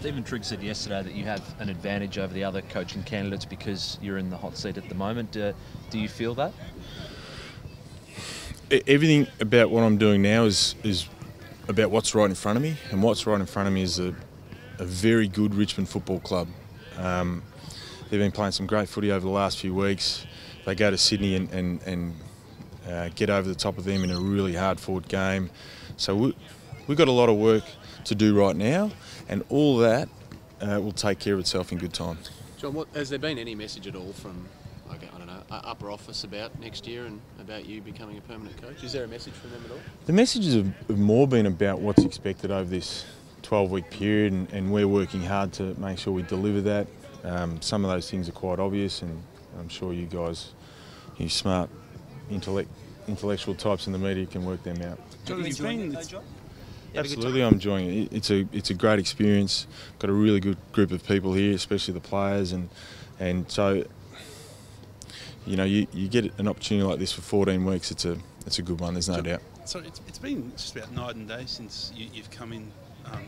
Stephen Trigg said yesterday that you have an advantage over the other coaching candidates because you're in the hot seat at the moment. Do you feel that? Everything about what I'm doing now is about what's right in front of me, and what's right in front of me is a very good Richmond Football Club. They've been playing some great footy over the last few weeks. They go to Sydney and get over the top of them in a really hard-fought game. So we've got a lot of work to do right now, and all that will take care of itself in good time. John, has there been any message at all from, I don't know, upper office about next year and about you becoming a permanent coach? Is there a message from them at all? The messages have more been about what's expected over this 12-week period, and we're working hard to make sure we deliver that. Some of those things are quite obvious, and I'm sure you guys, you smart, intellectual types in the media, can work them out. John, you've been... Absolutely, I'm enjoying it. It's a great experience. Got a really good group of people here, especially the players, and so you know you get an opportunity like this for 14 weeks. It's a good one. There's no doubt. So it's been just about night and day since you've come in,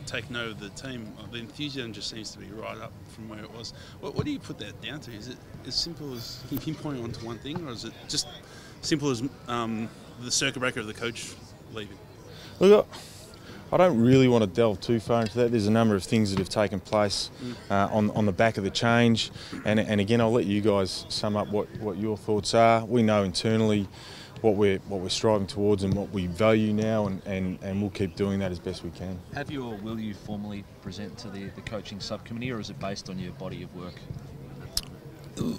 taken over the team. The enthusiasm just seems to be right up from where it was. What do you put that down to? Is it as simple as, can you pinpoint it onto one thing, or is it just simple as the circuit breaker of the coach leaving? Look, I don't really want to delve too far into that. There's a number of things that have taken place on the back of the change, and again, I'll let you guys sum up what your thoughts are. We know internally what we're striving towards and what we value now, and we'll keep doing that as best we can. Have you or will you formally present to the coaching subcommittee, or is it based on your body of work?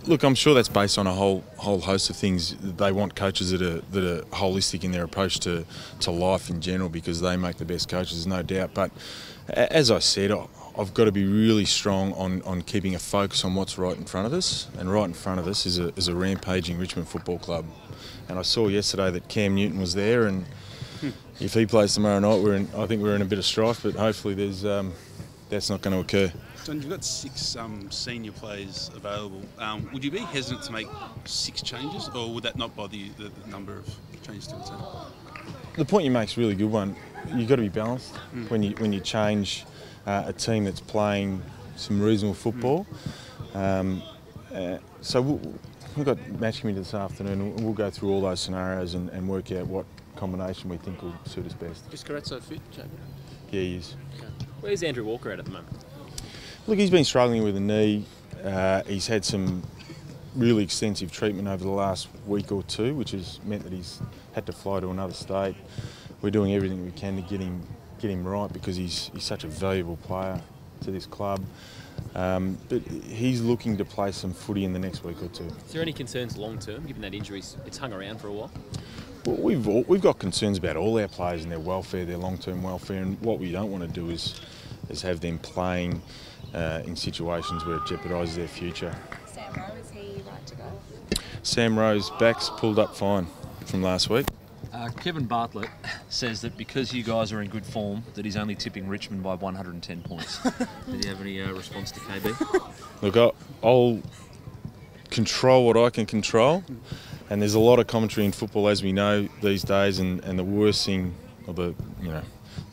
Look, I'm sure that's based on a whole host of things. They want coaches that are holistic in their approach to life in general, because they make the best coaches, no doubt. But as I said, I've got to be really strong on keeping a focus on what's right in front of us, and right in front of us is a rampaging Richmond Football Club. And I saw yesterday that Cam Newton was there, and if he plays tomorrow night, I think we're in a bit of strife. But hopefully, that's not going to occur. John, you've got 6 senior players available. Would you be hesitant to make 6 changes, or would that not bother you, the number of changes to the team? The point you make is a really good one. You've got to be balanced when you change a team that's playing some reasonable football. So we've got match committee this afternoon, and we'll go through all those scenarios and work out what combination we think will suit us best. Is Carrazzo fit, Jamie? Yeah, he is. Okay. Where's Andrew Walker at the moment? Look, he's been struggling with a knee. He's had some really extensive treatment over the last week or two, which has meant that he's had to fly to another state. We're doing everything we can to get him right, because he's such a valuable player to this club. But he's looking to play some footy in the next week or two. Is there any concerns long term, given that injuries, it's hung around for a while? Well, we've got concerns about all our players and their welfare, their long-term welfare, and what we don't want to do is have them playing in situations where it jeopardises their future. Sam Rowe, is he right to go? Sam Rowe's back's pulled up fine from last week. Kevin Bartlett says that because you guys are in good form, that he's only tipping Richmond by 110 points. Did you have any response to KB? Look, I'll control what I can control, and there's a lot of commentary in football, as we know these days, and the worst thing, or the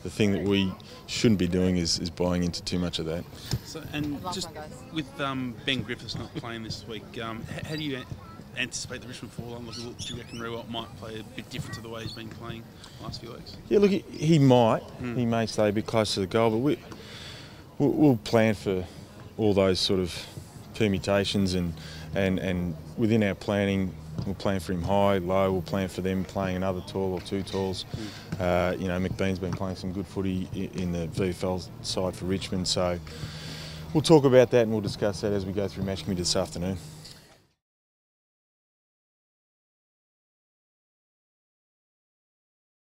thing that we shouldn't be doing is buying into too much of that. So, and just with Ben Griffiths not playing this week, how do you anticipate the Richmond fall-on? Do you reckon Rewalt might play a bit different to the way he's been playing the last few weeks? Yeah, look, he might. He may stay a bit closer to the goal, but we'll plan for all those sort of permutations, and within our planning, we'll plan for him high, low. We'll plan for them playing another tall or 2 talls. McBean's been playing some good footy in the VFL side for Richmond, so we'll talk about that and we'll discuss that as we go through match committee this afternoon.